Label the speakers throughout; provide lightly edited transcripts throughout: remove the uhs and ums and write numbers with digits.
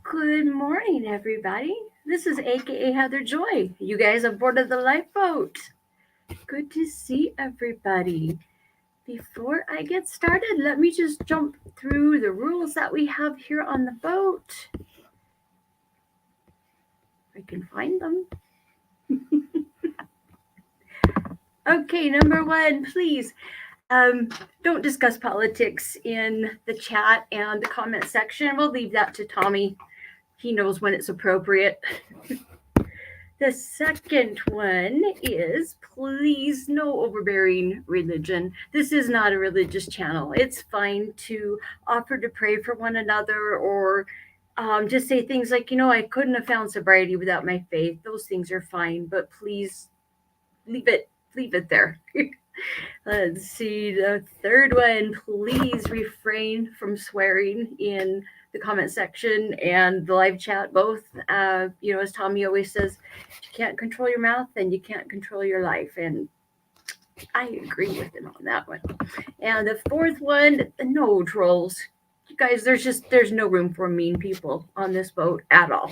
Speaker 1: Good morning, everybody. This is AKA Heather Joy. You guys aboard the lifeboat. Good to see everybody. Before I get started, let me just jump through the rules that we have here on the boat. I can find them. Okay, number one, please don't discuss politics in the chat and the comment section. We'll leave that to Tommy. He knows when it's appropriate. The second one is please no overbearing religion. This is not a religious channel. It's fine to offer to pray for one another or just say things like, I couldn't have found sobriety without my faith. Those things are fine, but please leave it there. Let's see, the third one, please refrain from swearing in the comment section and the live chat both. As Tommy always says, you can't control your mouth and you can't control your life. And I agree with him on that one. And the fourth one, no trolls. You guys, there's no room for mean people on this boat at all.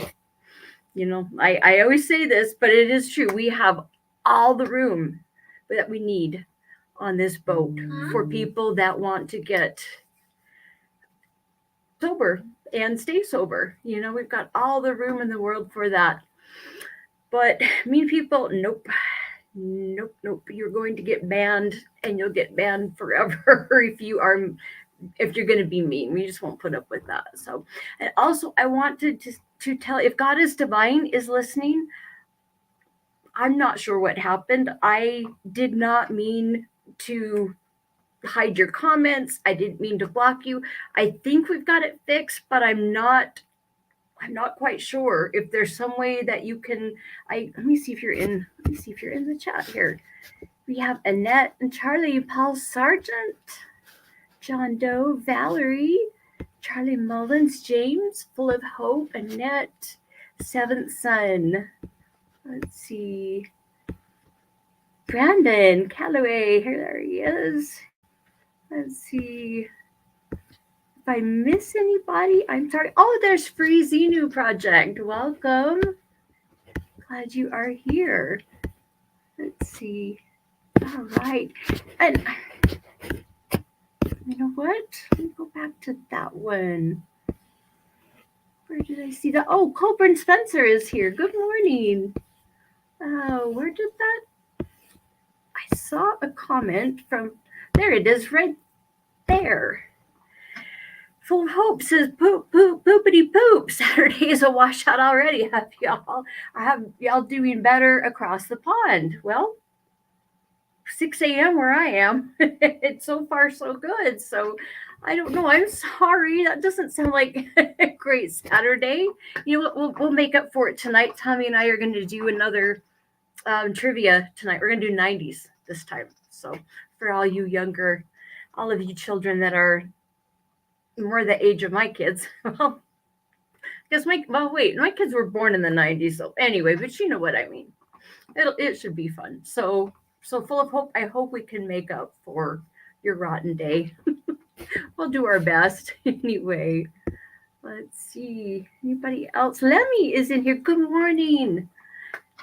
Speaker 1: I always say this, but it is true. We have all the room that we need on this boat for people that want to get sober and stay sober. We've got all the room in the world for that. But mean people, nope. You're going to get banned, and you'll get banned forever if you're going to be mean. We just won't put up with that. So, and also I want to tell, if God is divine is listening, I'm not sure what happened. I did not mean to hide your comments. I didn't mean to block you. I think we've got it fixed, but I'm not quite sure if there's some way that you can. Let me see if you're in the chat here. We have Annette and Charlie, Paul Sargent, John Doe, Valerie, Charlie Mullins, James, Full of Hope, Annette, Seventh Son. Let's see. Brandon Calloway, there he is. Let's see. If I miss anybody, I'm sorry. Oh, there's Free Xenu Project. Welcome. Glad you are here. Let's see. All right. And you know what? Let me go back to that one. Where did I see that? Oh, Colburn Spencer is here. Good morning. Where did that? I saw a comment from, there it is, right there. Full of Hope says poop, poopity poop. Saturday is a washout already. Have y'all doing better across the pond? Well, 6 a.m. where I am. It's so far so good. So I don't know. I'm sorry. That doesn't sound like a great Saturday. We'll make up for it tonight. Tommy and I are going to do another trivia tonight. We're going to do 90s this time. So for all you younger, all of you children that are more the age of my kids, well, my kids were born in the 90s. So anyway, but you know what I mean. It should be fun. So Full of Hope, I hope we can make up for your rotten day. We'll do our best anyway. Let's see. Anybody else? Lemmy is in here. Good morning.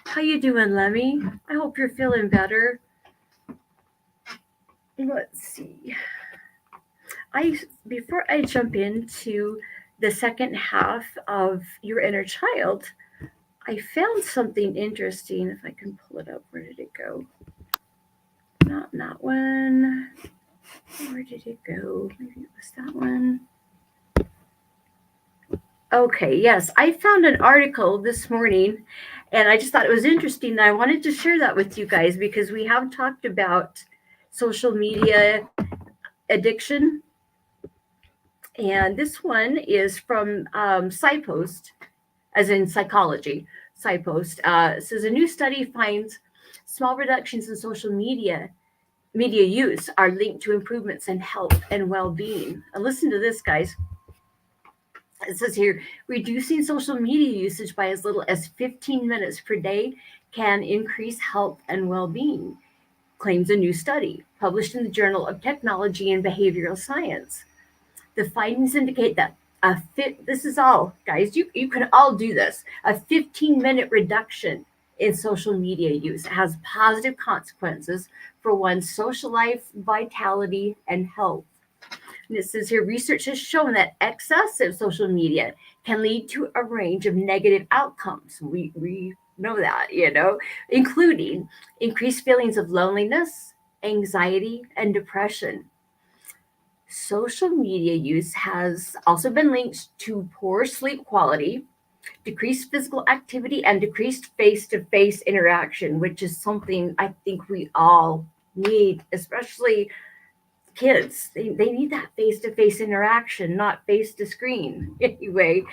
Speaker 1: How you doing, Lemmy? I hope you're feeling better. Let's see. Before I jump into the second half of Your Inner Child, I found something interesting. If I can pull it up, where did it go? Not that one. Where did it go? Maybe it was that one. Okay, yes, I found an article this morning, and I just thought it was interesting. I wanted to share that with you guys because we have talked about social media addiction. And this one is from SciPost, as in psychology. SciPost says a new study finds small reductions in social media use are linked to improvements in health and well-being. And listen to this, guys. It says here, reducing social media usage by as little as 15 minutes per day can increase health and well-being, claims a new study published in the Journal of Technology and Behavioral Science. The findings indicate that This is all, guys. You can all do this. A 15-minute reduction in social media use has positive consequences for one's social life, vitality, and health. And it says here research has shown that excessive social media can lead to a range of negative outcomes. We know that, including increased feelings of loneliness, anxiety, and depression. Social media use has also been linked to poor sleep quality, decreased physical activity, and decreased face to face interaction, which is something I think we all need, especially kids. They need that face to face interaction, not face to screen. Anyway,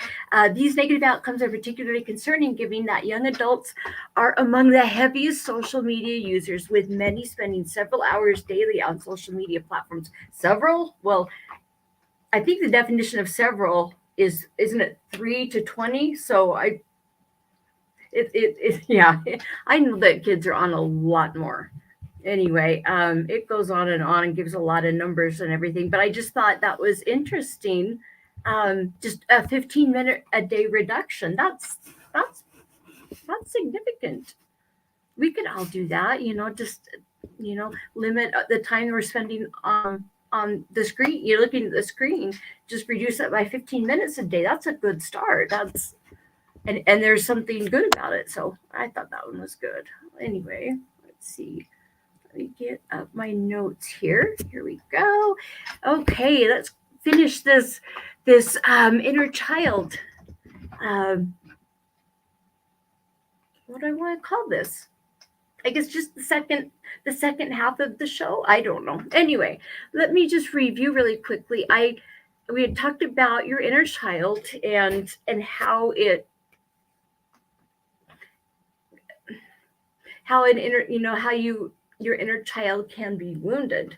Speaker 1: these negative outcomes are particularly concerning given that young adults are among the heaviest social media users, with many spending several hours daily on social media platforms. Several? Well, I think the definition of several isn't it 3 to 20? So yeah, I know that kids are on a lot more. Anyway, it goes on and gives a lot of numbers and everything, but I just thought that was interesting. Just a 15-minute a day reduction. That's that's significant. We could all do that, just limit the time we're spending on the screen. You're looking at the screen, just reduce that by 15 minutes a day. That's a good start. That's and there's something good about it. So I thought that one was good. Anyway, let's see. Let me get up my notes here. Here we go. Okay, let's finish this inner child. Um, what do I want to call this? I guess just the second half of the show. I don't know. Anyway, let me just review really quickly. We had talked about your inner child and how an inner how your inner child can be wounded,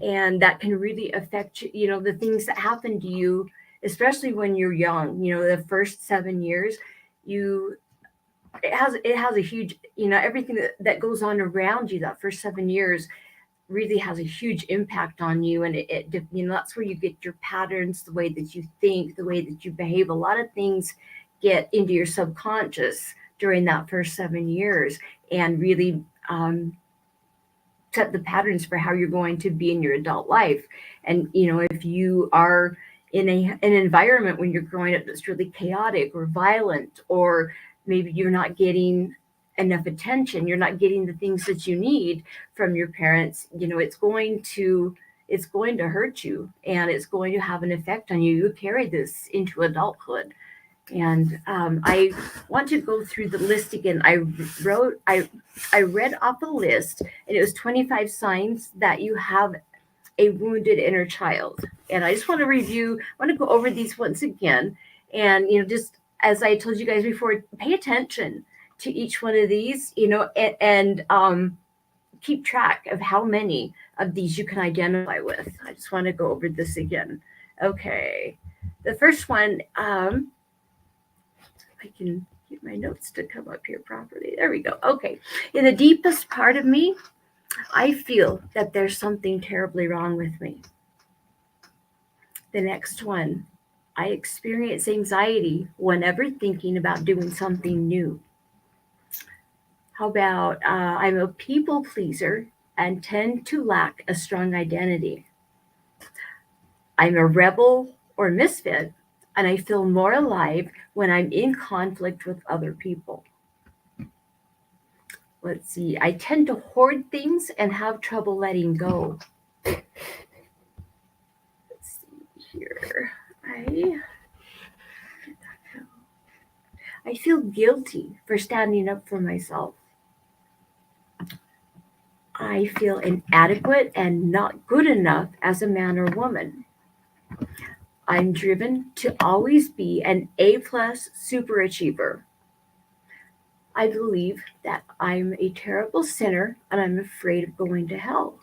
Speaker 1: and that can really affect the things that happen to you, especially when you're young. The first 7 years, you it has a huge everything that goes on around you that first 7 years really has a huge impact on you, and that's where you get your patterns, the way that you think, the way that you behave. A lot of things get into your subconscious during that first 7 years, and really set the patterns for how you're going to be in your adult life. And if you are in an environment when you're growing up that's really chaotic or violent, or maybe you're not getting enough attention, you're not getting the things that you need from your parents, it's going to hurt you, and it's going to have an effect on you. You carry this into adulthood. And I want to go through the list again. I read off a list, and it was 25 signs that you have a wounded inner child. And I just want to review. I want to go over these once again, and just as I told you guys before, pay attention to each one of these. And keep track of how many of these you can identify with. I just want to go over this again. Okay, the first one. I can get my notes to come up here properly. There we go. Okay. In the deepest part of me, I feel that there's something terribly wrong with me. The next one, I experience anxiety whenever thinking about doing something new. How about I'm a people pleaser and tend to lack a strong identity. I'm a rebel or misfit, and I feel more alive when I'm in conflict with other people. Let's see, I tend to hoard things and have trouble letting go. Let's see here. I feel guilty for standing up for myself. I feel inadequate and not good enough as a man or woman. I'm driven to always be an A+ super achiever. I believe that I'm a terrible sinner and I'm afraid of going to hell.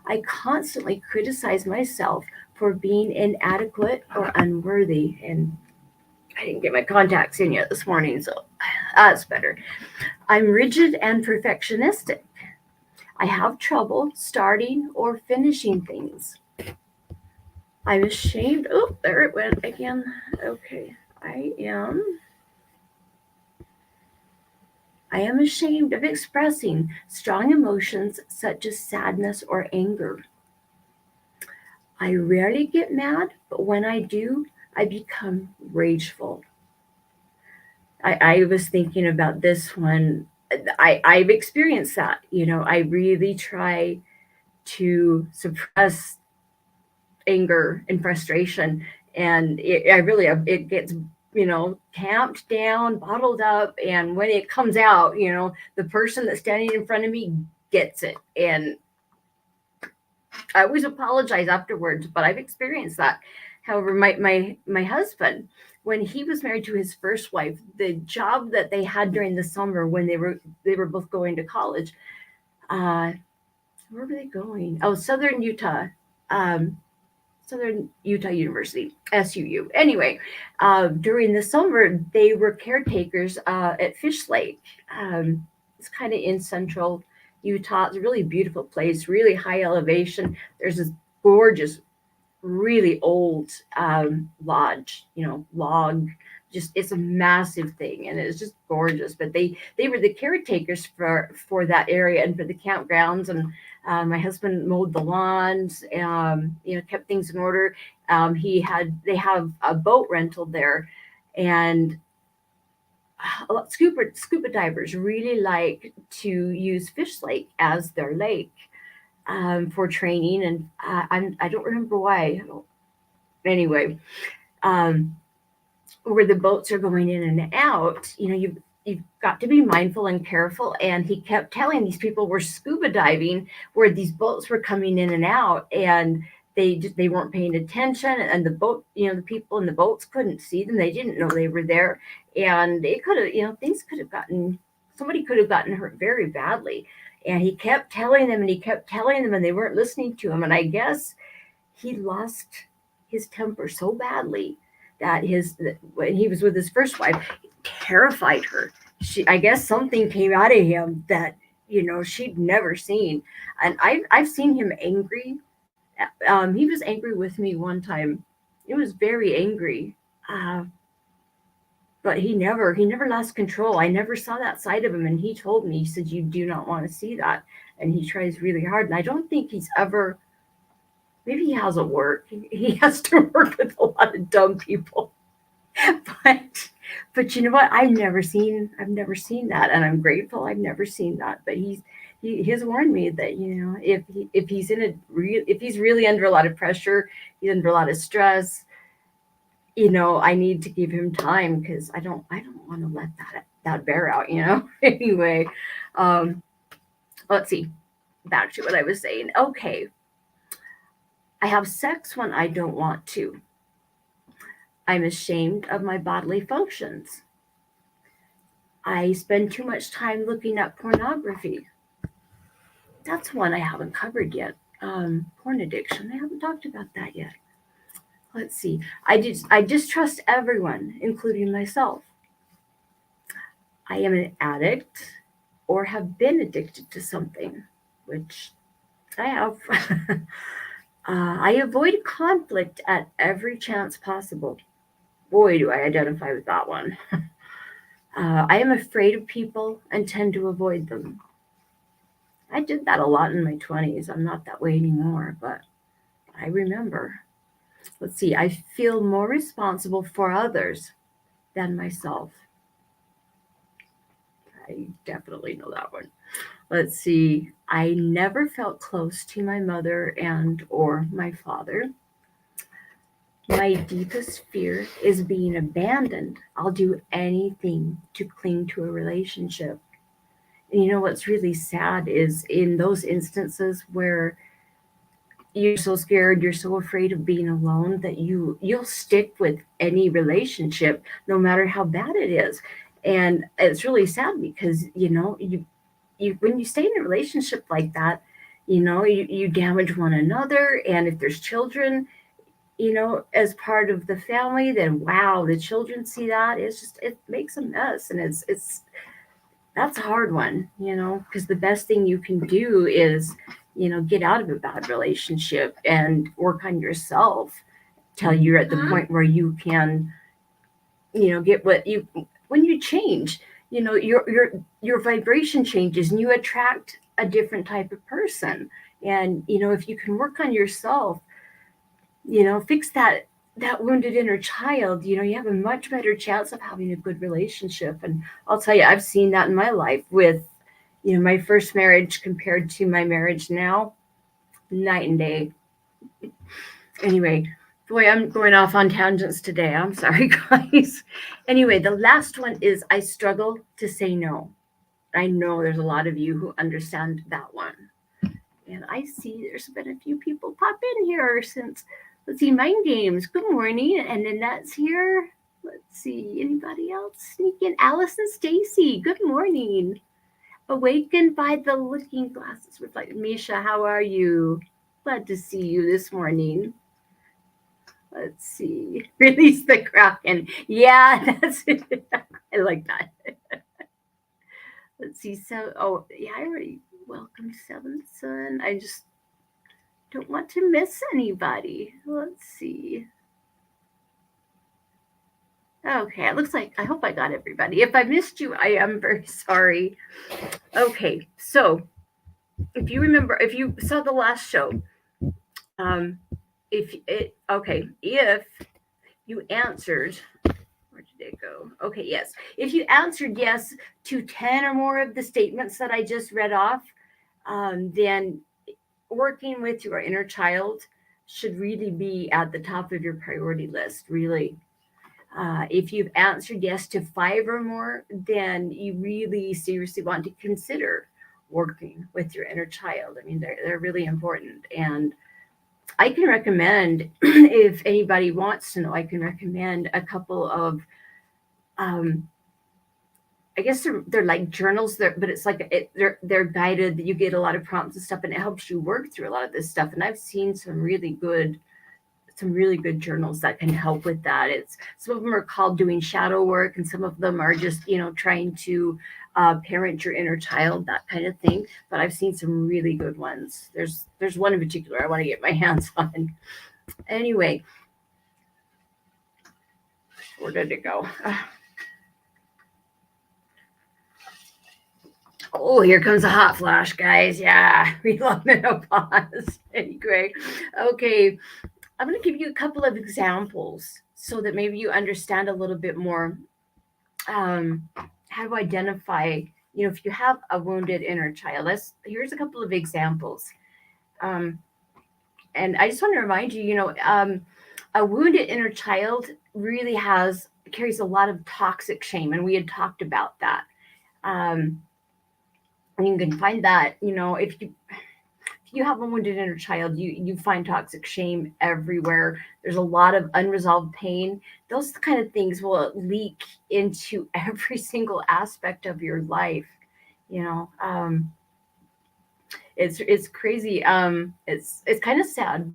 Speaker 1: I constantly criticize myself for being inadequate or unworthy. And I didn't get my contacts in yet this morning, so that's better. I'm rigid and perfectionistic. I have trouble starting or finishing things. I'm ashamed. Oh, there it went again. Okay. I am. I am ashamed of expressing strong emotions such as sadness or anger. I rarely get mad, but when I do, I become rageful. I was thinking about this one. I've experienced that. I really try to suppress anger and frustration, and it gets tamped down, bottled up, and when it comes out, the person that's standing in front of me gets it, and I always apologize afterwards, but I've experienced that. However, my husband, when he was married to his first wife, the job that they had during the summer when they were both going to college, uh, where were they going? Oh, Um, Southern Utah University, SUU. Anyway, during the summer, they were caretakers at Fish Lake. It's kind of in central Utah. It's a really beautiful place, really high elevation. There's this gorgeous, really old lodge, log. Just it's a massive thing, and it's just gorgeous. But they were the caretakers for that area and for the campgrounds. And my husband mowed the lawns, kept things in order. They have a boat rental there, and a lot, scuba divers really like to use Fish Lake as their lake for training. And I don't remember why. Anyway, um, where the boats are going in and out, you've got to be mindful and careful. And he kept telling these people were scuba diving where these boats were coming in and out, and they weren't paying attention, and the boat, the people in the boats couldn't see them. They didn't know they were there, and it could have, things could have gotten somebody could have gotten hurt very badly. And he kept telling them, and he kept telling them, and they weren't listening to him. And I guess he lost his temper so badly that when he was with his first wife, it terrified her. I guess something came out of him that she'd never seen. And I've seen him angry. He was angry with me one time. It was very angry. Uh, but he never lost control. I never saw that side of him, and he told me, he said, "You do not want to see that." And he tries really hard, and I don't think he's ever. Maybe he has at work. He has to work with a lot of dumb people. but but you know what? I've never seen that, and I'm grateful I've never seen that. But he has warned me that if he's really under a lot of pressure, he's under a lot of stress. I need to give him time because I don't want to let that bear out. Anyway, um, let's see. Back to what I was saying. Okay, I have sex when I don't want to. I'm ashamed of my bodily functions. I spend too much time looking at pornography. That's one I haven't covered yet. Porn addiction. I haven't talked about that yet. Let's see. I distrust everyone, including myself. I am an addict or have been addicted to something, which I have. I avoid conflict at every chance possible. Boy, do I identify with that one. I am afraid of people and tend to avoid them. I did that a lot in my 20s. I'm not that way anymore, but I remember. Let's see, I feel more responsible for others than myself. I definitely know that one. Let's see, I never felt close to my mother and or my father. My deepest fear is being abandoned. I'll do anything to cling to a relationship. And what's really sad is in those instances where you're so scared, you're so afraid of being alone that you'll stick with any relationship no matter how bad it is. And it's really sad because you when you stay in a relationship like that, you damage one another. And if there's children, as part of the family, then wow, the children see that. It makes a mess. And it's that's a hard one, because the best thing you can do is, get out of a bad relationship and work on yourself. till you're at the point where you can, get what you when you change, your vibration changes and you attract a different type of person. And if you can work on yourself, fix that wounded inner child, you have a much better chance of having a good relationship. And I'll tell you, I've seen that in my life with, my first marriage compared to my marriage now, night and day. Anyway, boy, I'm going off on tangents today. I'm sorry, guys. Anyway, the last one is I struggle to say no. I know there's a lot of you who understand that one. And I see there's been a few people pop in here since, let's see, Mind Games. Good morning. And Annette's here. Let's see, anybody else sneak in? Alice and Stacy, good morning. Awakened by the Looking Glasses reflect. Misha, how are you? Glad to see you this morning. Let's see. Release the Kraken. Yeah, that's it. I like that. Let's see. So, yeah, I already welcomed Seventh Son. I just don't want to miss anybody. Let's see. Okay, it looks like I hope I got everybody. If I missed you, I am very sorry. Okay, so if you saw the last show, if you answered, where did it go? Okay, yes. If you answered yes to 10 or more of the statements that I just read off, then working with your inner child should really be at the top of your priority list, really. If you've answered yes to 5 or more, then you really seriously want to consider working with your inner child. I mean, they're really important. And I can recommend, if anybody wants to know, I can recommend a couple of, I guess they're like journals, but it's like they're guided. You get a lot of prompts and stuff, and it helps you work through a lot of this stuff. And I've seen some really good journals that can help with that. Some of them are called Doing Shadow Work, and some of them are just trying to parent your inner child, that kind of thing. But I've seen some really good ones. There's one in particular I want to get my hands on. Anyway, where did it go? Oh, here comes a hot flash, guys. Yeah, reload menopause. Anyway, okay. I'm going to give you a couple of examples so that maybe you understand a little bit more how to identify, if you have a wounded inner child. Here's a couple of examples. And I just want to remind you, a wounded inner child really carries a lot of toxic shame. And we had talked about that. And you can find that, if you have a wounded inner child, you find toxic shame everywhere. There's a lot of unresolved pain. Those kind of things will leak into every single aspect of your life. It's crazy. It's kind of sad.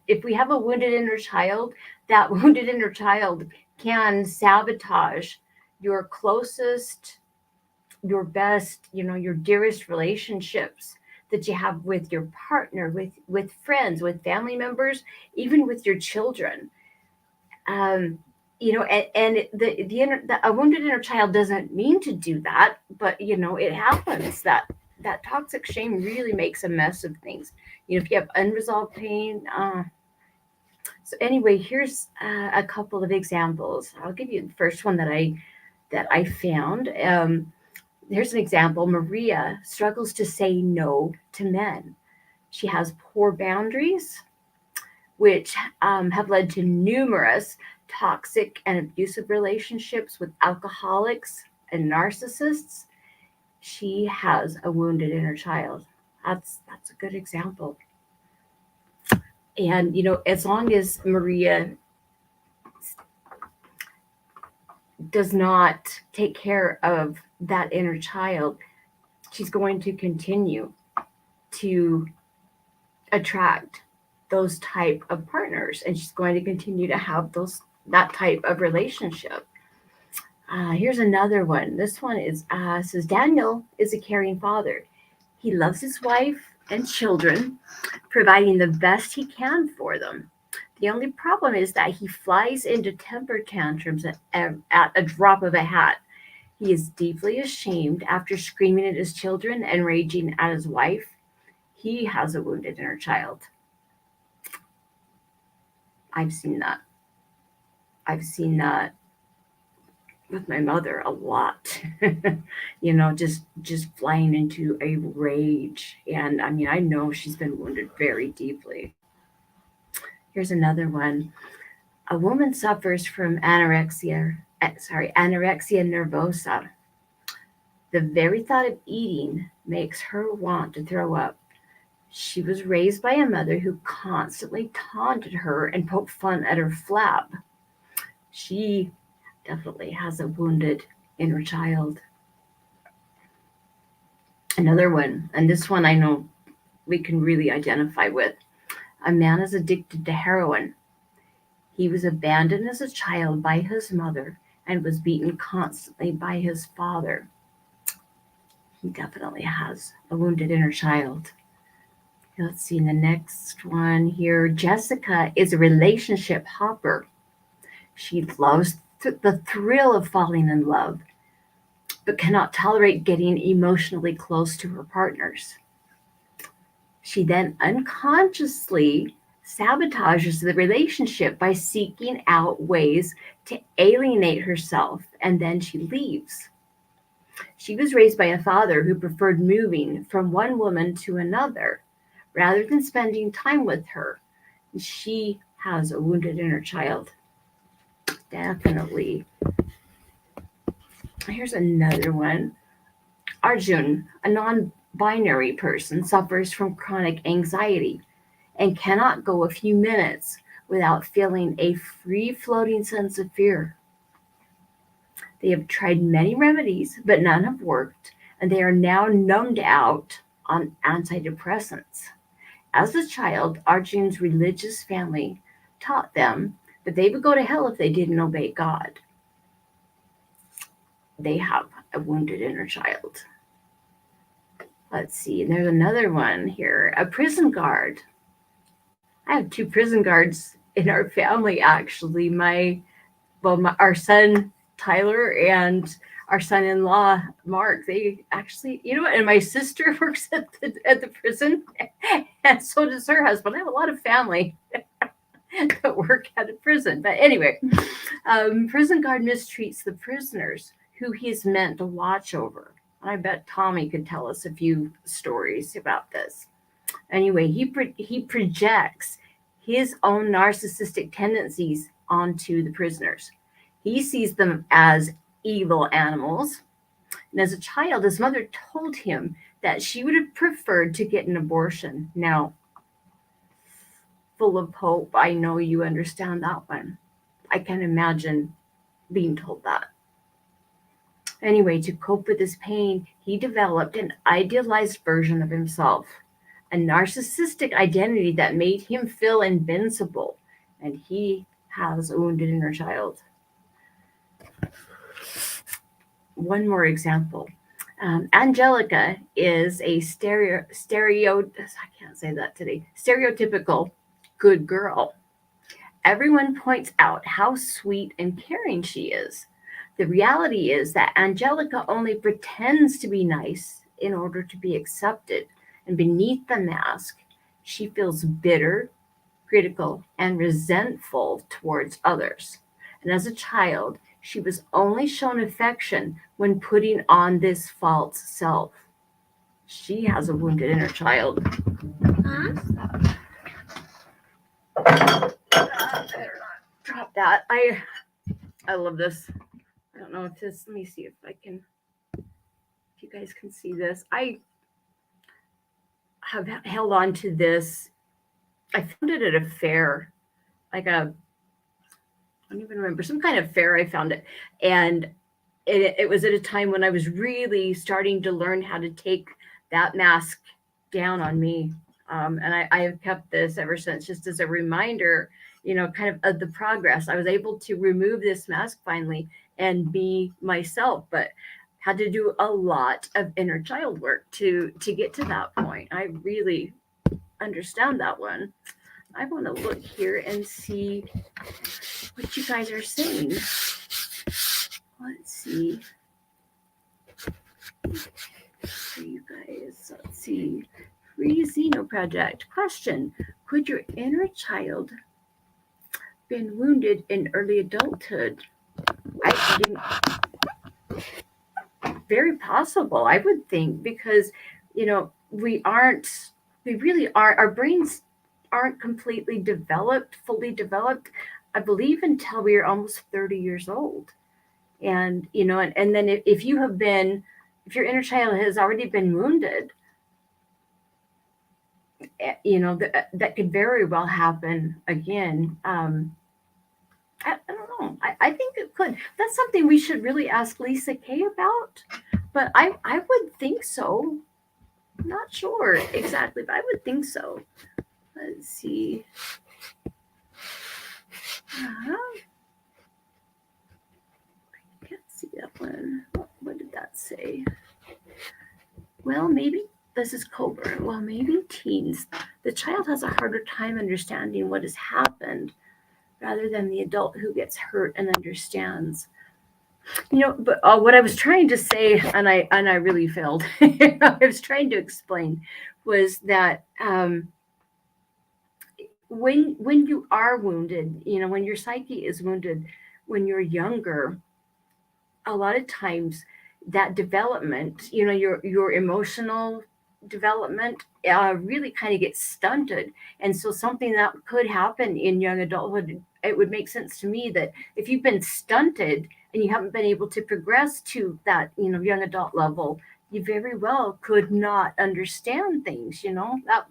Speaker 1: If we have a wounded inner child, that wounded inner child can sabotage your closest, your best, your dearest relationships that you have with your partner, with friends, with family members, even with your children. And a wounded inner child doesn't mean to do that, but it happens. That toxic shame really makes a mess of things. If you have unresolved pain. So anyway, here's a couple of examples. I'll give you the first one that I found. Here's an example. Maria struggles to say no to men. She has poor boundaries, which have led to numerous toxic and abusive relationships with alcoholics and narcissists. She has a wounded inner child. That's a good example. And as long as Maria does not take care of that inner child, she's going to continue to attract those type of partners, and she's going to continue to have that type of relationship. Here's another one. This one says Daniel is a caring father. He loves his wife and children, providing the best he can for them. The only problem is that he flies into temper tantrums at a drop of a hat. He is deeply ashamed after screaming at his children and raging at his wife. He has a wounded inner child. I've seen that. I've seen that with my mother a lot. just flying into a rage. And I mean, I know she's been wounded very deeply. Here's another one. A woman suffers from anorexia nervosa. The very thought of eating makes her want to throw up. She was raised by a mother who constantly taunted her and poked fun at her flab. She definitely has a wounded inner child. Another one, and this one I know we can really identify with. A man is addicted to heroin. He was abandoned as a child by his mother and was beaten constantly by his father. He definitely has a wounded inner child. Let's see the next one here. Jessica is a relationship hopper. She loves the thrill of falling in love, but cannot tolerate getting emotionally close to her partners. She then unconsciously sabotages the relationship by seeking out ways to alienate herself, and then she leaves. She was raised by a father who preferred moving from one woman to another rather than spending time with her. She has a wounded inner child. Definitely. Here's another one. Arjun, a non binary person, suffers from chronic anxiety and cannot go a few minutes without feeling a free floating sense of fear. They have tried many remedies, but none have worked, and they are now numbed out on antidepressants. As a child, Arjun's religious family taught them that they would go to hell if they didn't obey God. They have a wounded inner child. Let's see, and there's another one here. A prison guard. I have two prison guards in our family, actually. Our son Tyler and our son-in-law Mark. They actually, and my sister works at the prison, and so does her husband. I have a lot of family that work at a prison. But anyway, prison guard mistreats the prisoners who he's meant to watch over. I bet Tommy could tell us a few stories about this. Anyway, he projects his own narcissistic tendencies onto the prisoners. He sees them as evil animals. And as a child, his mother told him that she would have preferred to get an abortion. Now, full of hope, I know you understand that one. I can imagine being told that. Anyway, to cope with his pain, he developed an idealized version of himself, a narcissistic identity that made him feel invincible, and he has a wounded inner child. One more example. Angelica is a stereotypical good girl. Everyone points out how sweet and caring she is. The reality is that Angelica only pretends to be nice in order to be accepted, and beneath the mask, she feels bitter, critical, and resentful towards others. And as a child, she was only shown affection when putting on this false self. She has a wounded inner child. Huh? Better not drop that. I love this. I don't know if this. Let me see if you guys can see this. I have held on to this. I found it at a fair, I don't even remember, some kind of fair I found it. And it was at a time when I was really starting to learn how to take that mask down on me. And I have kept this ever since, just as a reminder, kind of the progress. I was able to remove this mask finally and be myself, but had to do a lot of inner child work to get to that point. I really understand that one. I want to look here and see what you guys are saying. Let's see. For you guys, let's see. Free Xeno Project. Question: could your inner child been wounded in early adulthood? I didn't. Very possible, I would think, because we aren't. We really are. Our brains aren't completely developed, fully developed. I believe until we are almost 30 years old, and then if you have been, if your inner child has already been wounded, that could very well happen again. I don't know. I think it could. That's something we should really ask Lisa Kay about. But I would think so. Not sure exactly, but I would think so. Let's see. I can't see that one. What did that say? Well, maybe this is Coburn. Well, maybe teens. The child has a harder time understanding what has happened rather than the adult who gets hurt and understands. But what I was trying to say, and I really failed. I was trying to explain was that when you are wounded, when your psyche is wounded, when you're younger, a lot of times that development, your emotional development really kind of gets stunted. And so something that could happen in young adulthood, it would make sense to me that if you've been stunted and you haven't been able to progress to that, young adult level, you very well could not understand things, that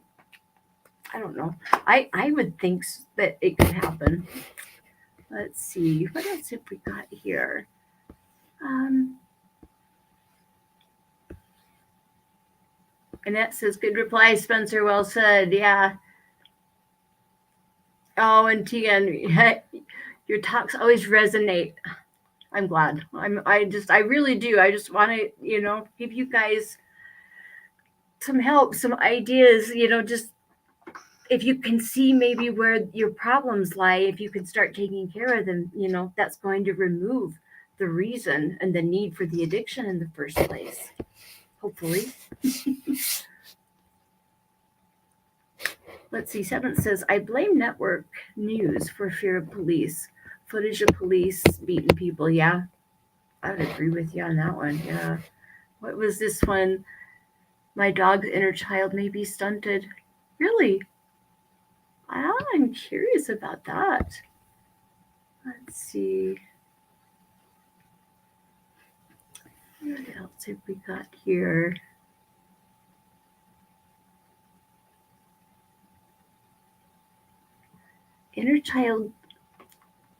Speaker 1: I don't know. I would think that it could happen. Let's see. What else have we got here? Annette says, good reply, Spencer. Well said. Yeah. Oh, and Tegan, your talks always resonate. I'm glad. I really do. I just want to, give you guys some help, some ideas, just if you can see maybe where your problems lie, if you can start taking care of them, that's going to remove the reason and the need for the addiction in the first place. Hopefully. Let's see. Seventh says, I blame network news for fear of police. Footage of police beating people. Yeah, I would agree with you on that one. Yeah. What was this one? My dog's inner child may be stunted. Really? I'm curious about that. Let's see. What else have we got here? Inner child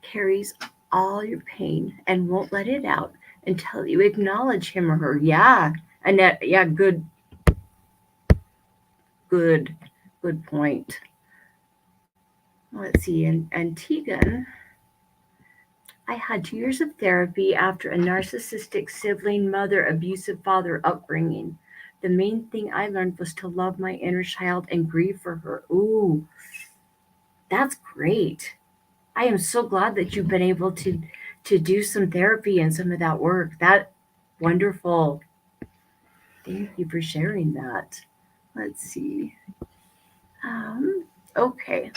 Speaker 1: carries all your pain and won't let it out until you acknowledge him or her. Yeah. And that, yeah, good point. Let's see. And Tegan, I had 2 years of therapy after a narcissistic sibling, mother, abusive father upbringing. The main thing I learned was to love my inner child and grieve for her. Ooh, that's great. I am so glad that you've been able to do some therapy and some of that work. That wonderful. Thank you for sharing that. Let's see. Okay,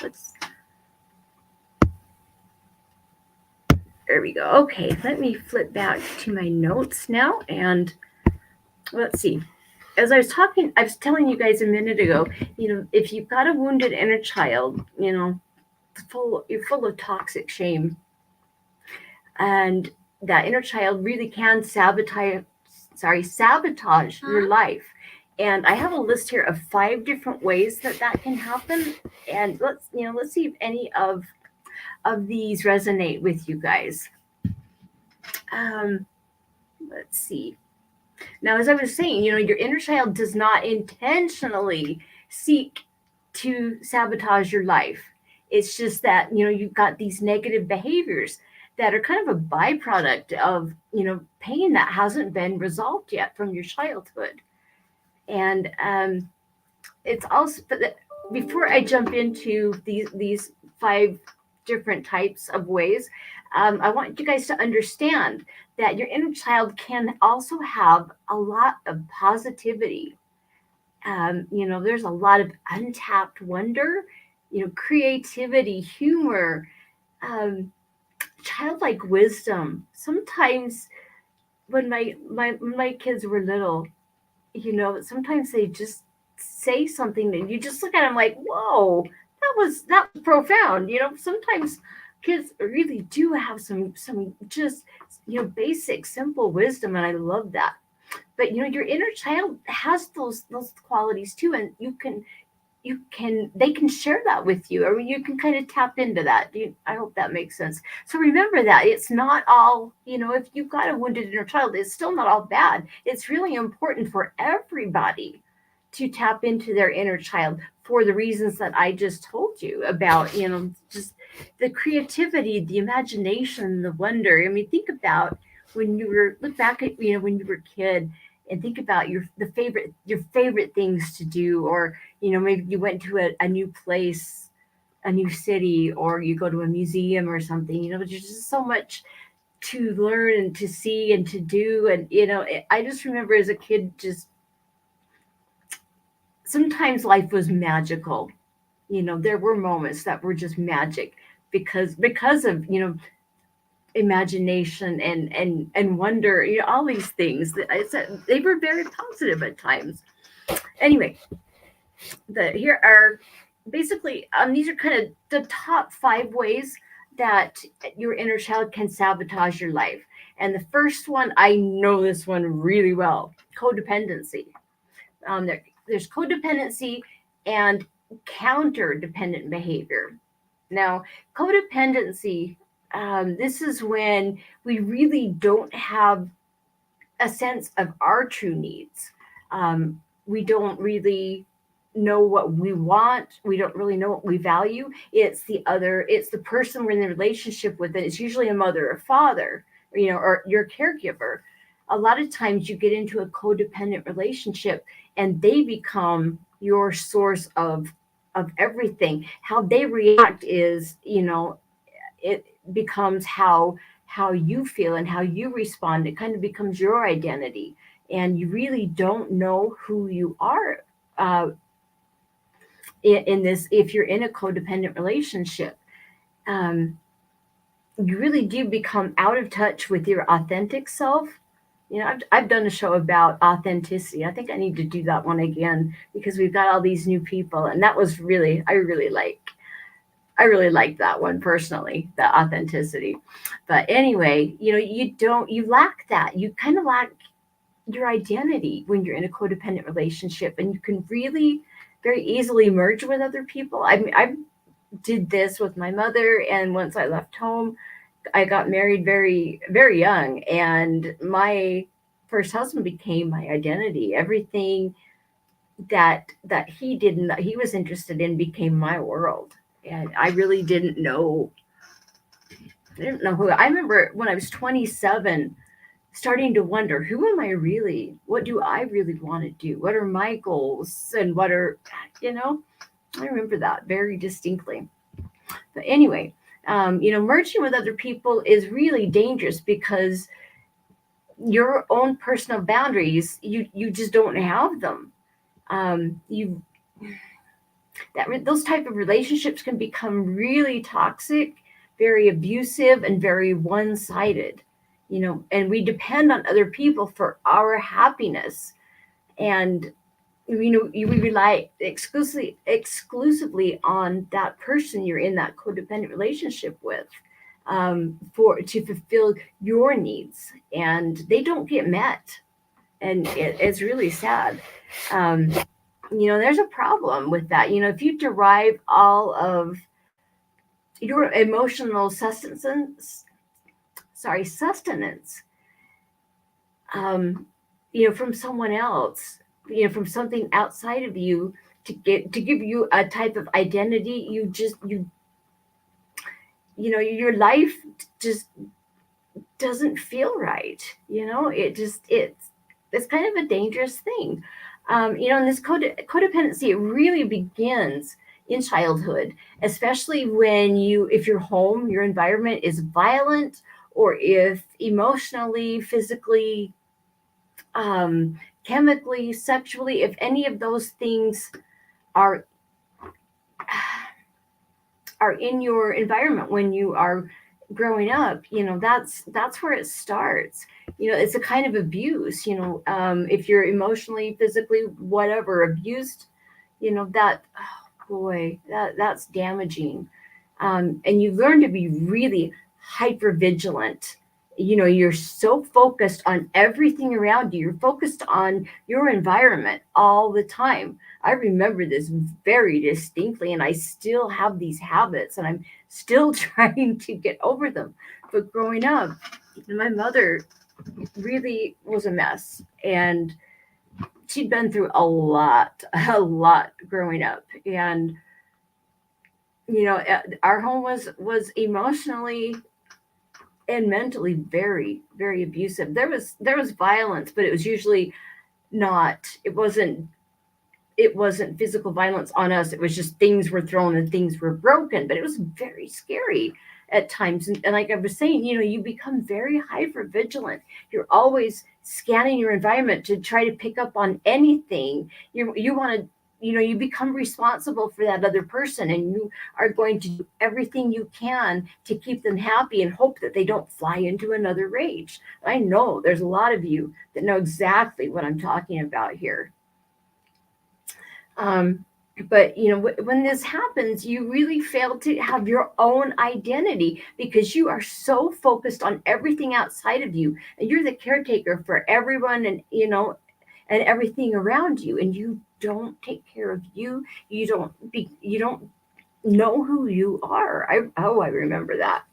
Speaker 1: there we go. Okay, let me flip back to my notes now and let's see. As I was telling you guys a minute ago, if you've got a wounded inner child, you're full of toxic shame. And that inner child really can sabotage your life. And I have a list here of 5 different ways that can happen. And let's see if any of these resonate with you guys. Let's see. Now, as I was saying, your inner child does not intentionally seek to sabotage your life. It's just that, you've got these negative behaviors that are kind of a byproduct of, pain that hasn't been resolved yet from your childhood. And it's also, before I jump into these five different types of ways, I want you guys to understand that your inner child can also have a lot of positivity. There's a lot of untapped wonder, creativity, humor, um, childlike wisdom. Sometimes when my kids were little, sometimes they just say something and you just look at them like, whoa, that was profound. Sometimes kids really do have some just basic simple wisdom, and I love that. But your inner child has those qualities too, and they can share that with you, or you can kind of tap into that. I hope that makes sense. So remember that it's not all, if you've got a wounded inner child, it's still not all bad. It's really important for everybody to tap into their inner child for the reasons that I just told you about, just the creativity, the imagination, the wonder. I mean, think about look back at, when you were a kid, and think about your favorite things to do, or maybe you went to a new place, a new city, or you go to a museum or something. There's just so much to learn and to see and to do. And I just remember as a kid, just sometimes life was magical. There were moments that were just magic because of imagination and wonder, all these things that I said, they were very positive at times. Anyway, here are basically, these are kind of the top 5 ways that your inner child can sabotage your life. And the first one, I know this one really well: codependency. There's codependency and counter dependent behavior. Now, codependency, this is when we really don't have a sense of our true needs. We don't really know what we want. We don't really know what we value. It's the person we're in the relationship with, and it's usually a mother or father, or your caregiver. A lot of times you get into a codependent relationship and they become your source of everything. How they react is, it becomes how you feel and how you respond. It kind of becomes your identity, and you really don't know who you are, in this. If you're in a codependent relationship, um, you really do become out of touch with your authentic self. I've done a show about authenticity. I think I need to do that one again, because we've got all these new people, and that was really, I really like that one personally, the authenticity. But anyway, you lack that. You kind of lack your identity when you're in a codependent relationship, and you can really very easily merge with other people. I mean, I did this with my mother, and once I left home, I got married very, very young, and my first husband became my identity. Everything that he was interested in became my world, and I really didn't know who. I remember when I was 27, starting to wonder, who am I really? What do I really want to do? What are my goals? And what are, you know, I remember that very distinctly. But anyway, merging with other people is really dangerous, because your own personal boundaries, you just don't have them. You those type of relationships can become really toxic, very abusive, and very one-sided. And we depend on other people for our happiness, and we rely exclusively on that person you're in that codependent relationship with, for to fulfill your needs, and they don't get met, and it's really sad. um, there's a problem with that. If you derive all of your emotional sustenance, um, from someone else, from something outside of you, to give you a type of identity, your life just doesn't feel right. It's kind of a dangerous thing. And this codependency, it really begins in childhood, especially if your home, your environment is violent, or if emotionally, physically, chemically, sexually, if any of those things are are in your environment when you are growing up, that's where it starts. It's a kind of abuse. If you're emotionally, physically, whatever, abused, that, oh boy, that's damaging. And you learn to be really hyper vigilant. You're so focused on everything around you. You're focused on your environment all the time. I remember this very distinctly, and I still have these habits, and I'm still trying to get over them. But growing up, my mother really was a mess, and she'd been through a lot growing up. And our home was emotionally and mentally very, very abusive. There was violence, but it was usually not. It wasn't physical violence on us. It was just things were thrown and things were broken. But it was very scary at times. And like I was saying, you become very hyper vigilant. You're always scanning your environment to try to pick up on anything. You want to, you become responsible for that other person, and you are going to do everything you can to keep them happy and hope that they don't fly into another rage. I know there's a lot of you that know exactly what I'm talking about here. Um, but when this happens, you really fail to have your own identity because you are so focused on everything outside of you, and you're the caretaker for everyone, and everything around you, and you don't take care of you. You don't know who you are. I remember that.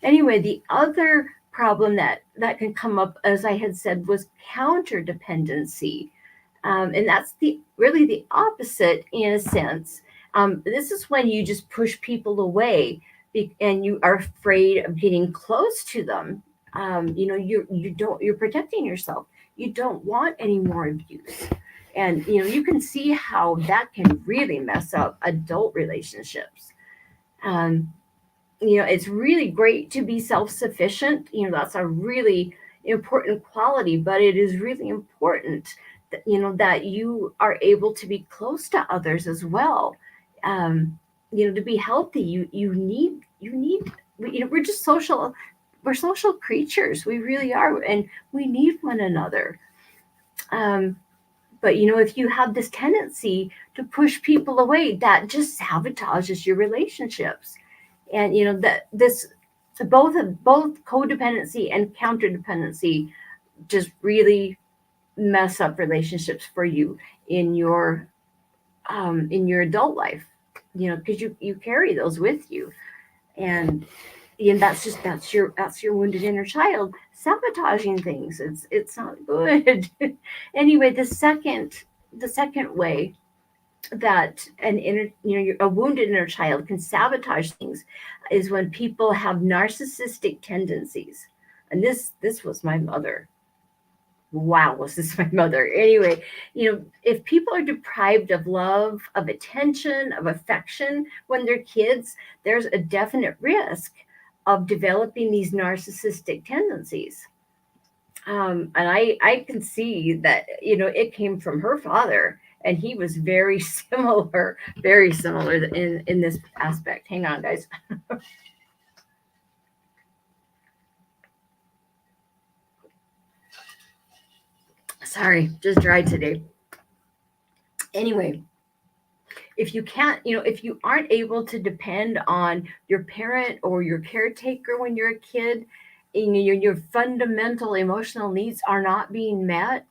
Speaker 1: Anyway, the other problem that can come up, as I had said, was counter dependency. And that's really the opposite in a sense. This is when you just push people away, and you are afraid of getting close to them. You're protecting yourself. You don't want any more abuse, and you can see how that can really mess up adult relationships. Um, it's really great to be self-sufficient. That's a really important quality, but it is really important that you are able to be close to others as well. To be healthy, we're just we're social creatures. We really are, and we need one another. um, but if you have this tendency to push people away, that just sabotages your relationships. And that this both codependency and counterdependency just really mess up relationships for you in your adult life, because you carry those with you. And that's your wounded inner child sabotaging things. It's not good. Anyway, the second way that a wounded inner child can sabotage things is when people have narcissistic tendencies. And this was my mother. Wow, was this my mother? Anyway, if people are deprived of love, of attention, of affection when they're kids, there's a definite risk of developing these narcissistic tendencies. And I can see that it came from her father, and he was very similar in this aspect. Hang on, guys. Sorry, just dry today. Anyway, if you aren't able to depend on your parent or your caretaker when you're a kid, and your fundamental emotional needs are not being met,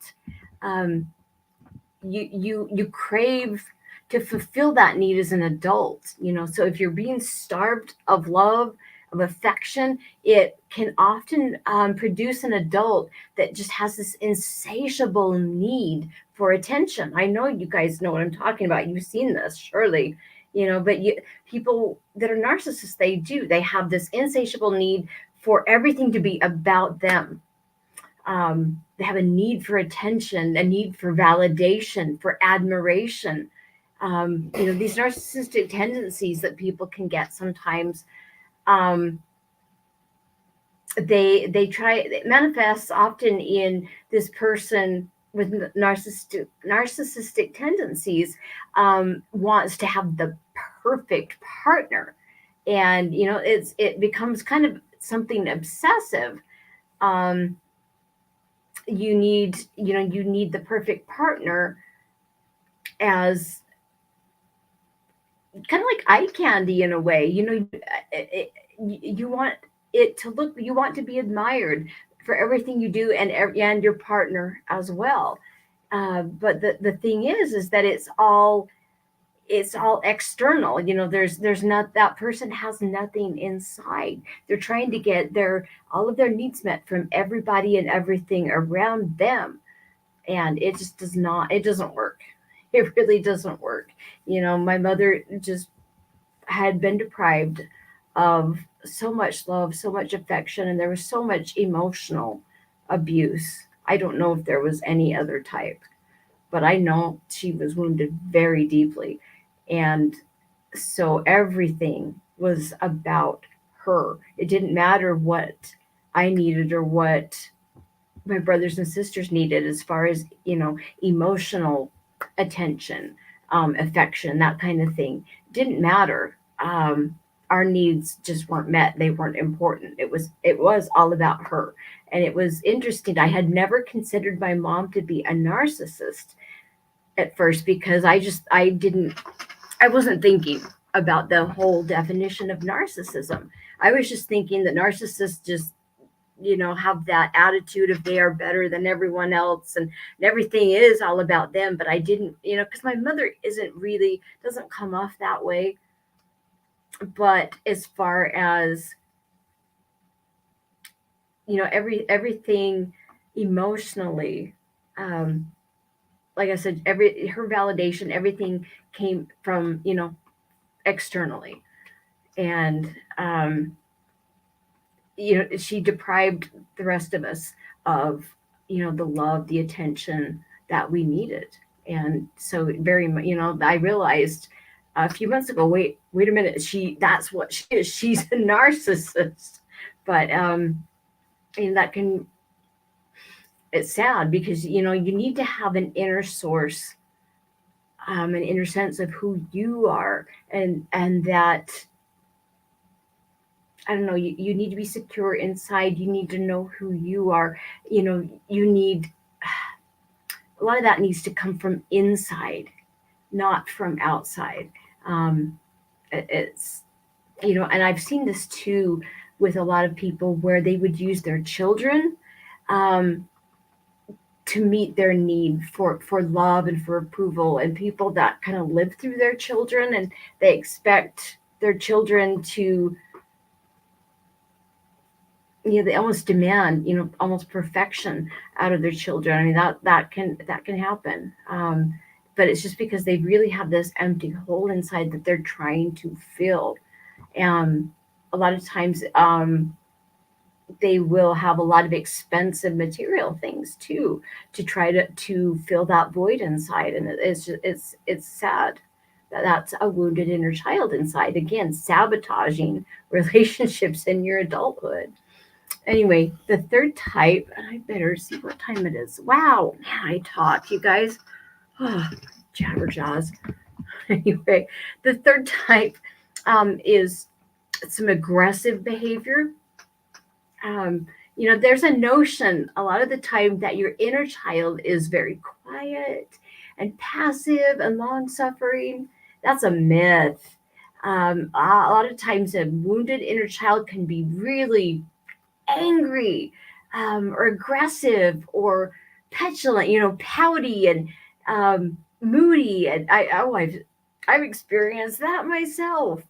Speaker 1: um, you crave to fulfill that need as an adult. So if you're being starved of love, of affection, it can often produce an adult that just has this insatiable need for attention. I know you guys know what I'm talking about. You've seen this, surely. But people that are narcissists, they have this insatiable need for everything to be about them. They have a need for attention, a need for validation, for admiration. These narcissistic tendencies that people can get sometimes, um, it manifests often in this person with narcissistic tendencies, wants to have the perfect partner, and it becomes kind of something obsessive. um, you need the perfect partner as kind of like eye candy in a way. You want it to look, you want to be admired for everything you do, and your partner as well. But the thing is that it's all external. There's not, that person has nothing inside. They're trying to get their all of their needs met from everybody and everything around them, and it just doesn't work. It really doesn't work. My mother just had been deprived of so much love, so much affection, and there was so much emotional abuse. I don't know if there was any other type, but I know she was wounded very deeply. And so everything was about her. It didn't matter what I needed or what my brothers and sisters needed, as far as emotional attention, affection, that kind of thing. Didn't matter. Our needs just weren't met. They weren't important. It was all about her. And it was interesting. I had never considered my mom to be a narcissist at first, because I wasn't thinking about the whole definition of narcissism. I was just thinking that narcissists just have that attitude of they are better than everyone else, and everything is all about them. But I didn't, because my mother doesn't come off that way. But as far as everything emotionally, um like I said, her validation, everything came from externally. And she deprived the rest of us of the love, the attention that we needed. And so very much, I realized a few months ago, wait a minute, that's what she is. She's a narcissist. But and that can it's sad, because you need to have an inner source, an inner sense of who you are, and that, I don't know, you need to be secure inside. You need to know who you are. You need a lot of that needs to come from inside, not from outside. Um, it's and I've seen this too with a lot of people, where they would use their children, um, to meet their need for love and for approval, and people that kind of live through their children, and they expect their children to, they almost demand, almost perfection out of their children. I mean, that can happen. But it's just because they really have this empty hole inside that they're trying to fill. And a lot of times, they will have a lot of expensive material things too, to try to fill that void inside. And it's sad that that's a wounded inner child inside, again sabotaging relationships in your adulthood. Anyway, the third type, and I better see what time it is. Wow, man, I talk, you guys. Oh, jabberjaws. Anyway, the third type, is some aggressive behavior. There's a notion a lot of the time that your inner child is very quiet and passive and long suffering. That's a myth. A lot of times, a wounded inner child can be really angry, or aggressive, or petulant, pouty, and moody. And I've experienced that myself.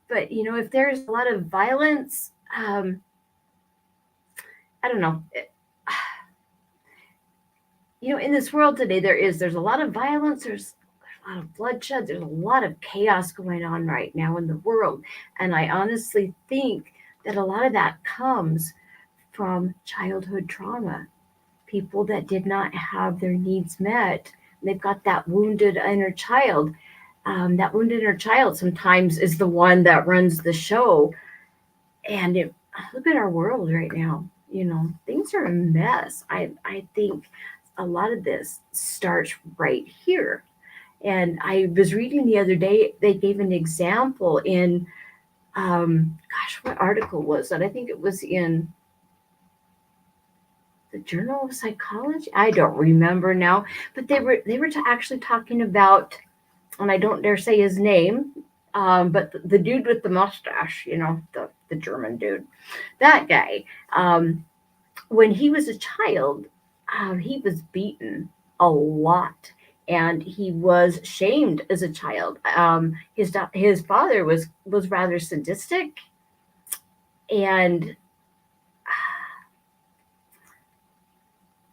Speaker 1: But if there's a lot of violence, I don't know. In this world today, there's a lot of violence. There's a lot of bloodshed. There's a lot of chaos going on right now in the world, and I honestly think that a lot of that comes from childhood trauma. people that did not have their needs met. They've got that wounded inner child. That wounded inner child sometimes is the one that runs the show. And look at our world right now. Things are a mess. I think a lot of this starts right here. And I was reading the other day, they gave an example in, gosh, what article was that? I think it was in the Journal of Psychology. I don't remember now, but they were actually talking about, and I don't dare say his name, but the dude with the mustache, the German dude, that guy. When he was a child, he was beaten a lot, and he was shamed as a child. His father was rather sadistic, and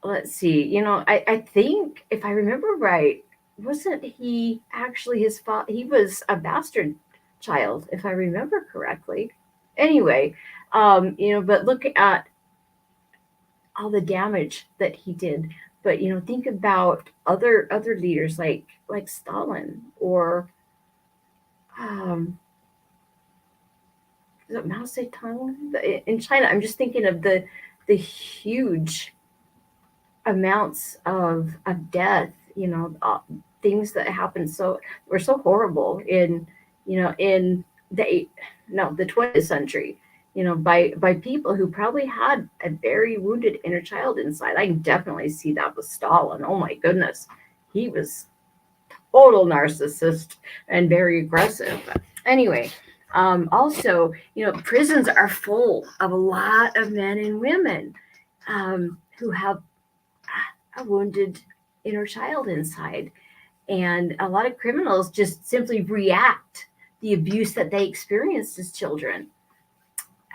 Speaker 1: let's see, I think if I remember right, wasn't he actually his father? He was a bastard child, if I remember correctly. Anyway, but look at all the damage that he did. But think about other leaders like Stalin or um, is it Mao Zedong in China. I'm just thinking of the huge amounts of death. Things that happened were so horrible in the 20th century, by people who probably had a very wounded inner child inside. I can definitely see that with Stalin. Oh my goodness, he was total narcissist and very aggressive. Anyway, also, prisons are full of a lot of men and women who have a wounded inner child inside. And a lot of criminals just simply react the abuse that they experienced as children.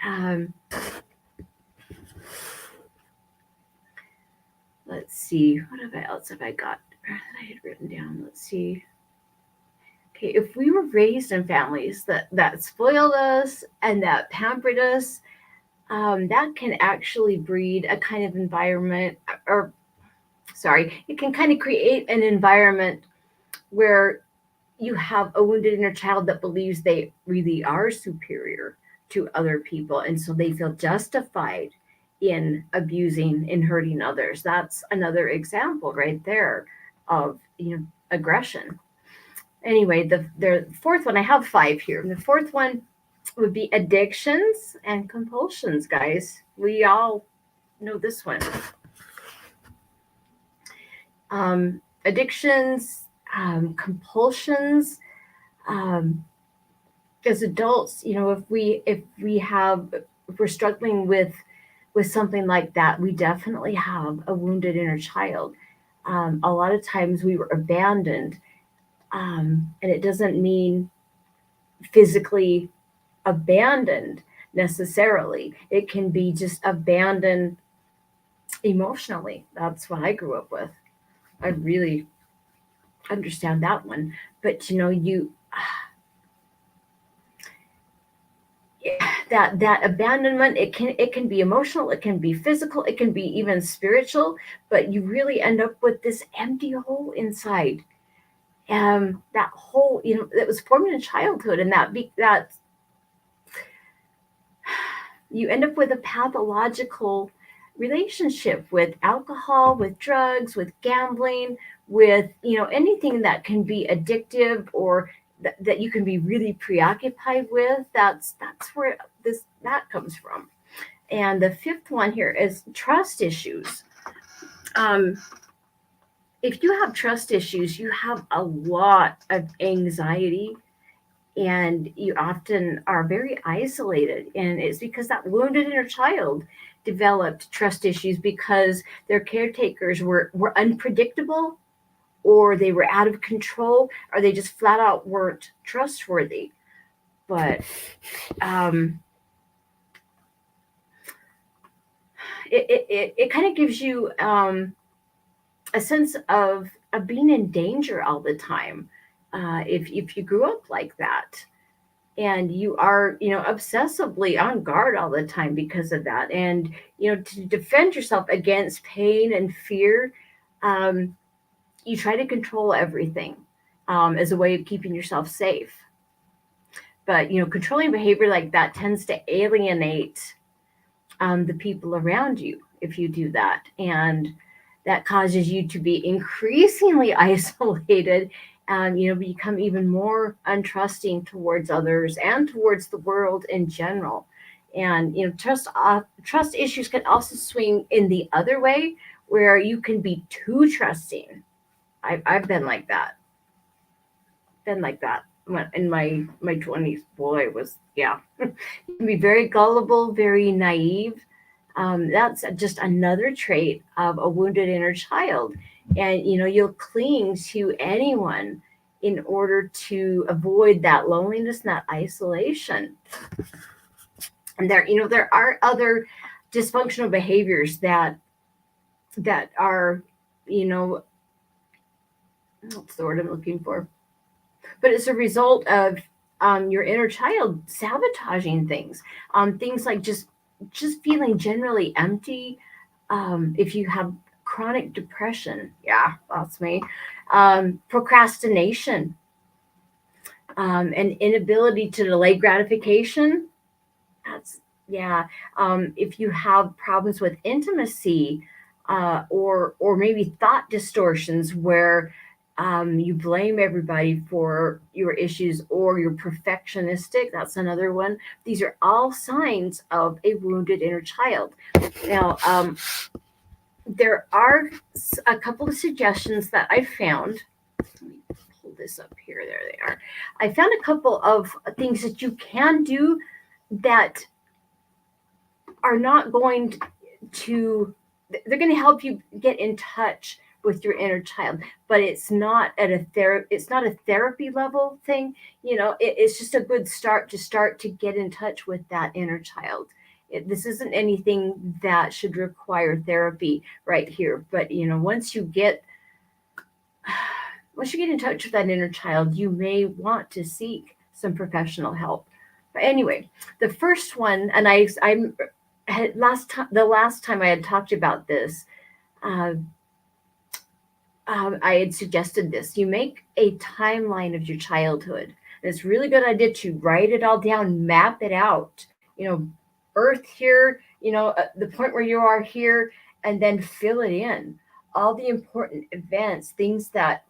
Speaker 1: Um, let's see, else have I got that I had written down? Let's see. Okay, if we were raised in families that spoiled us and that pampered us, that can actually breed a kind of environment, or sorry, it can kind of create an environment where you have a wounded inner child that believes they really are superior to other people. And so they feel justified in abusing and hurting others. That's another example right there of aggression. Anyway, the fourth one, I have five here. The fourth one would be addictions and compulsions, guys. We all know this one. Addictions, compulsions. As adults, if we're struggling with something like that, we definitely have a wounded inner child. A lot of times we were abandoned, and it doesn't mean physically abandoned necessarily. It can be just abandoned emotionally. That's what I grew up with. I really understand that one. But that abandonment, it can be emotional, it can be physical, it can be even spiritual, but you really end up with this empty hole inside. That hole, that was formed in childhood, and that you end up with a pathological relationship with alcohol, with drugs, with gambling, with anything that can be addictive, or that you can be really preoccupied with. That's where that comes from. And the fifth one here is trust issues. If you have trust issues, you have a lot of anxiety, and you often are very isolated. And it's because that wounded inner child developed trust issues because their caretakers were unpredictable, or they were out of control, or they just flat out weren't trustworthy. But it kind of gives you a sense of being in danger all the time, if you grew up like that. and you are, obsessively on guard all the time because of that. And, to defend yourself against pain and fear, um, you try to control everything as a way of keeping yourself safe. But, controlling behavior like that tends to alienate the people around you if you do that. And that causes you to be increasingly isolated and, become even more untrusting towards others and towards the world in general. And, trust issues can also swing in the other way, where you can be too trusting. I've been like that in my 20s. Boy, it was, yeah. You can be very gullible, very naive. That's just another trait of a wounded inner child. And, you'll cling to anyone in order to avoid that loneliness and that isolation. And there are other dysfunctional behaviors that are, you know, what's the word I'm looking for? But it's a result of your inner child sabotaging things. Things like just feeling generally empty. If you have chronic depression, yeah, that's me. Procrastination, an inability to delay gratification. That's, yeah. If you have problems with intimacy, or maybe thought distortions where you blame everybody for your issues, or you're perfectionistic, that's another one. These are all signs of a wounded inner child. Now, there are a couple of suggestions that I found. Let me pull this up here. There they are. I found a couple of things that you can do that are not going to, they're going to help you get in touch with your inner child, but it's not at it's not a therapy level thing. It's just a good start to get in touch with that inner child. This isn't anything that should require therapy right here, but once you get in touch with that inner child, you may want to seek some professional help. But anyway, the first one, and I'm the last time I had talked about this, uh, I had suggested this. You make a timeline of your childhood. And it's a really good idea to write it all down, map it out. Birth here, the point where you are here, and then fill it in. All the important events, things that,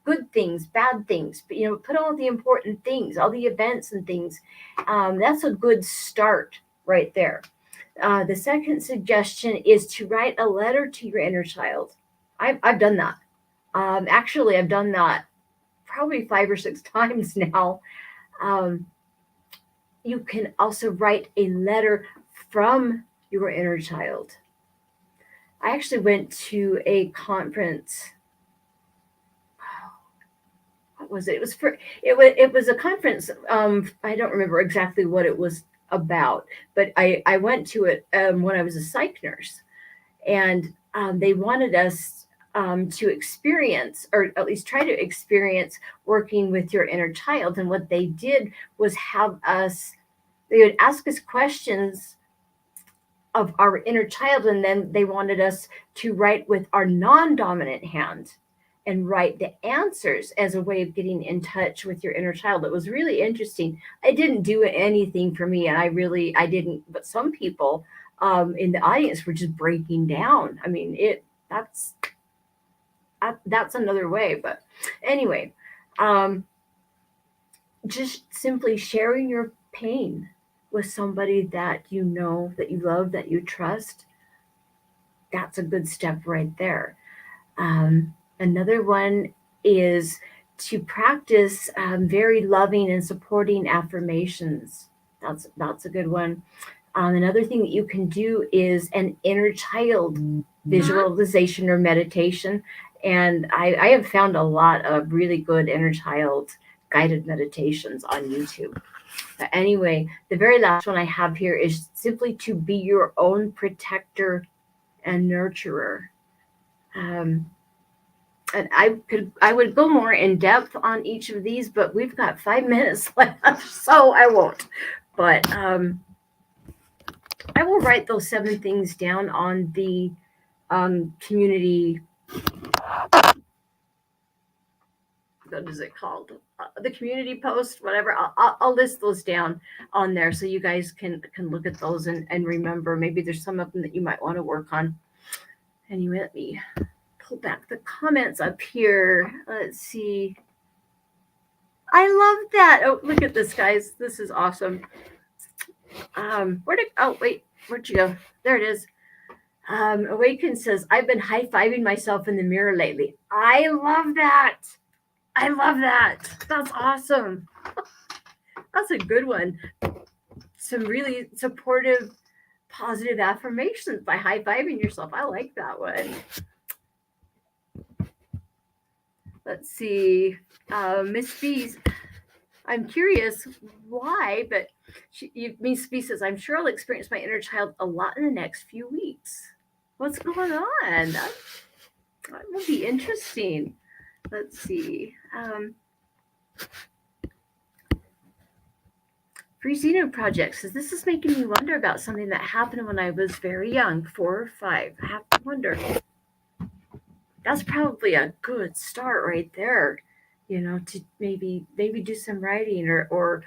Speaker 1: good things, bad things, but, put all the important things, all the events and things. That's a good start right there. The second suggestion is to write a letter to your inner child. I've done that. Actually, I've done that probably 5 or 6 times now. You can also write a letter from your inner child. I actually went to a conference. What was it? It was a conference. I don't remember exactly what it was about, but I went to it when I was a psych nurse, and they wanted us to experience, or at least try to experience, working with your inner child. And what they did was they would ask us questions of our inner child, and then they wanted us to write with our non-dominant hand and write the answers as a way of getting in touch with your inner child. It was really interesting. It didn't do anything for me, and I didn't, but some people in the audience were just breaking down. I mean, that's another way. But anyway, just simply sharing your pain with somebody that you know, that you love, that you trust, that's a good step right there. Another one is to practice very loving and supporting affirmations. That's a good one. Another thing that you can do is an inner child visualization or meditation. And I have found a lot of really good inner child guided meditations on YouTube. But anyway, the very last one I have here is simply to be your own protector and nurturer. Um, and I would go more in depth on each of these, but we've got 5 minutes left, so I won't. But I will write those 7 things down on the community. What is it called? The community post, whatever. I'll list those down on there so you guys can look at those and remember. Maybe there's some of them that you might want to work on. Anyway, let me pull back the comments up here. Let's see. I love that. Oh, look at this, guys. This is awesome. Where'd you go? There it is. Awaken says, I've been high-fiving myself in the mirror lately. I love that. I love that. That's awesome. That's a good one. Some really supportive, positive affirmations by high-fiving yourself. I like that one. Let's see. Miss Fees. I'm curious why, but Miss Fee says, I'm sure I'll experience my inner child a lot in the next few weeks. What's going on? That will be interesting. Let's see. Free Project says, this is making me wonder about something that happened when I was very young, 4 or 5. I have to wonder. That's probably a good start right there, to maybe do some writing or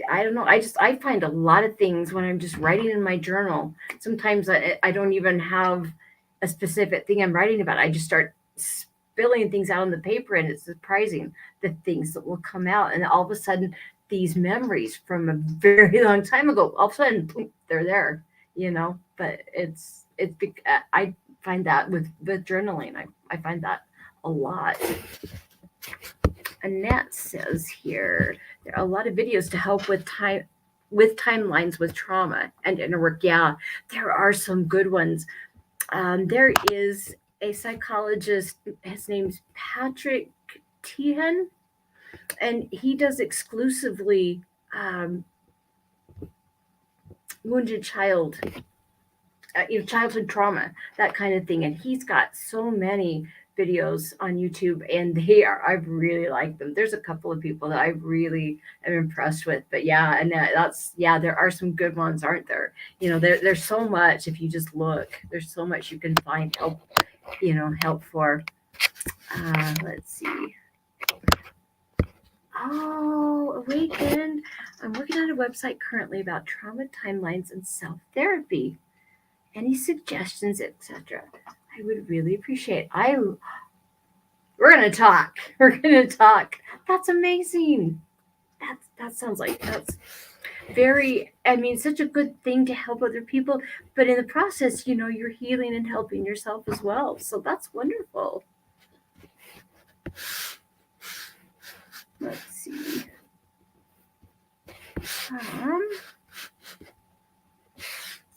Speaker 1: I don't know. I find a lot of things when I'm just writing in my journal. Sometimes I don't even have a specific thing I'm writing about. I just start spilling things out on the paper, and it's surprising the things that will come out. And all of a sudden, these memories from a very long time ago, all of a sudden, boom, they're there. But I find that with journaling, I find that a lot. Annette says here, there are a lot of videos to help with timelines with trauma and inner work. Yeah, there are some good ones. There is a psychologist, his name's Patrick Tehan, and he does exclusively wounded child, childhood trauma, that kind of thing. And he's got so many videos on YouTube, and I really like them. There's a couple of people that I really am impressed with, but yeah, and there are some good ones, aren't there? There's so much. If you just look, there's so much you can find help for. Let's see. Oh, Awakened. I'm working on a website currently about trauma timelines and self-therapy. Any suggestions, etc. I would really appreciate. We're gonna talk. That's amazing. That sounds like that's very. Such a good thing to help other people, but in the process, you're healing and helping yourself as well. So that's wonderful. Let's see.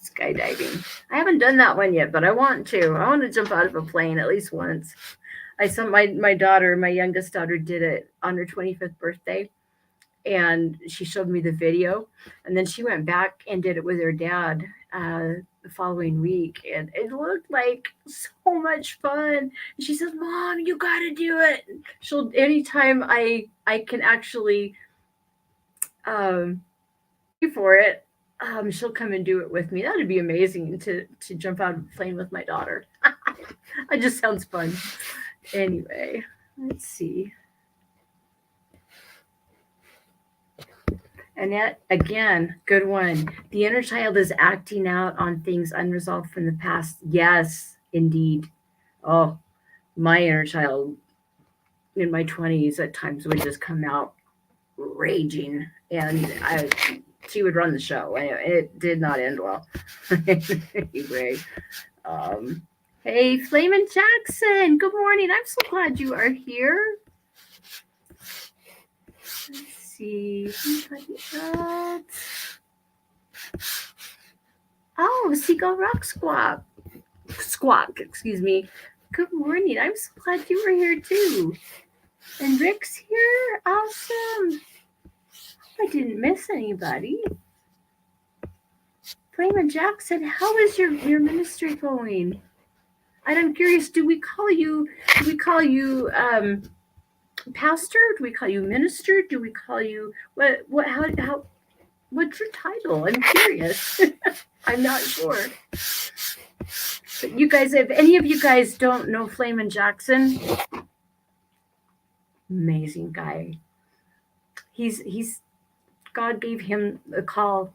Speaker 1: Skydiving. I haven't done that one yet, but I want to. I want to jump out of a plane at least once. I saw my youngest daughter did it on her 25th birthday, and she showed me the video, and then she went back and did it with her dad the following week, and it looked like so much fun. And she says, Mom, you got to do it. Anytime I can actually for it, she'll come and do it with me. That'd be amazing to jump out of a plane with my daughter. It just sounds fun. Anyway, let's see. Annette, again, good one. The inner child is acting out on things unresolved from the past. Yes, indeed. Oh, my inner child in my 20s at times would just come out raging, and she would run the show. It did not end well. Anyway, hey, Flamin' Jackson, good morning. I'm so glad you are here. Let's see. Anybody else? Oh, Seagull Rock Squawk, excuse me. Good morning. I'm so glad you were here too. And Rick's here. Awesome. I didn't miss anybody. Flamin' Jackson, how is your ministry going? And I'm curious, do we call you pastor? Do we call you minister? Do we call you what how what's your title? I'm curious. I'm not sure. But you guys, if any of you guys don't know Flamin' Jackson, amazing guy. He's God gave him a call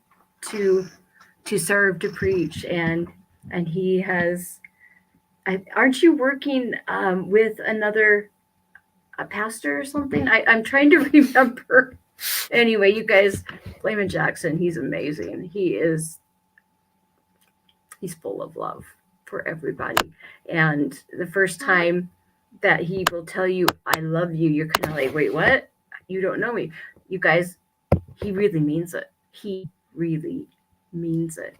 Speaker 1: to serve, to preach, and he has. Aren't you working with another a pastor or something? I'm trying to remember. Anyway, you guys, Flamin' Jackson, he's amazing. He's full of love for everybody. And the first time that he will tell you, I love you, you're kind of like, wait, what? You don't know me. You guys, he really means it. He really means it.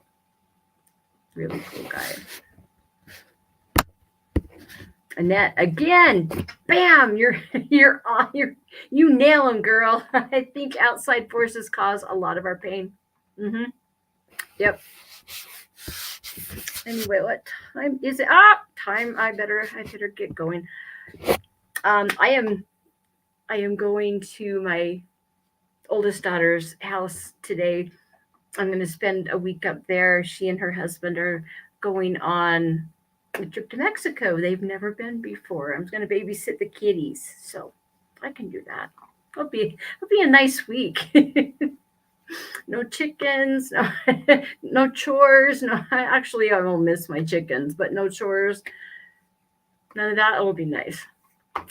Speaker 1: Really cool guy. Annette, again, bam, you're on, you nail him, girl. I think outside forces cause a lot of our pain. Yep. Anyway, what time is it? Time. I better get going. I am going to my oldest daughter's house today. I'm going to spend a week up there. She and her husband are going on a trip to Mexico. They've never been before. I'm going to babysit the kitties, so I can do that. It'll be a nice week. No chickens, no chores. No, I won't miss my chickens, but no chores. None of that. It'll be nice.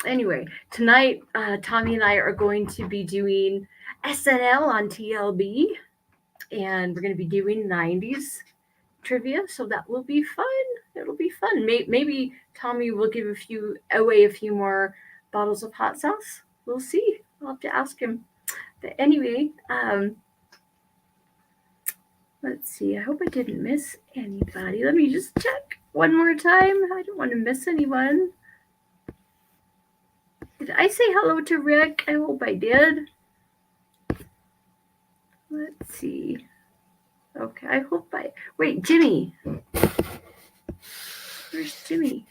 Speaker 1: Anyway, tonight, Tommy and I are going to be doing SNL on TLB, and we're going to be doing 90s trivia, so that will be fun. It'll be fun. Maybe Tommy will give away a few more bottles of hot sauce. We'll see. I'll have to ask him. But anyway, let's see. I hope I didn't miss anybody. Let me just check one more time. I don't want to miss anyone. Did I say hello to Rick? I hope I did. Let's see. Okay, I hope wait, Jimmy. Where's Jimmy?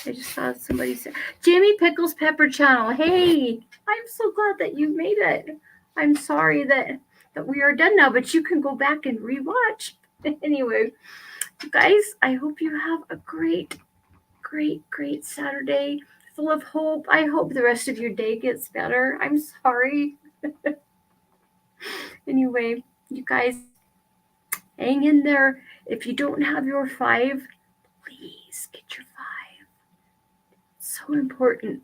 Speaker 1: I just saw somebody say, Jimmy Pickles Pepper Channel. Hey, I'm so glad that you made it. I'm sorry that we are done now, but you can go back and rewatch. Anyway, you guys, I hope you have a great Saturday full of hope. I hope the rest of your day gets better. I'm sorry. Anyway, you guys, hang in there. If you don't have your 5, please get your 5. It's so important,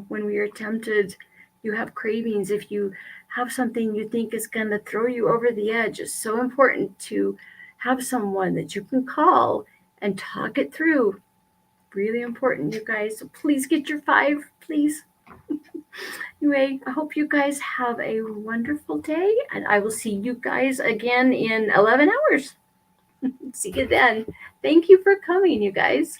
Speaker 1: when we are tempted, you have cravings. If you have something you think is going to throw you over the edge, it's so important to have someone that you can call and talk it through. Really important, you guys. So please get your 5, please. Anyway, I hope you guys have a wonderful day, and I will see you guys again in 11 hours. See you then. Thank you for coming, you guys.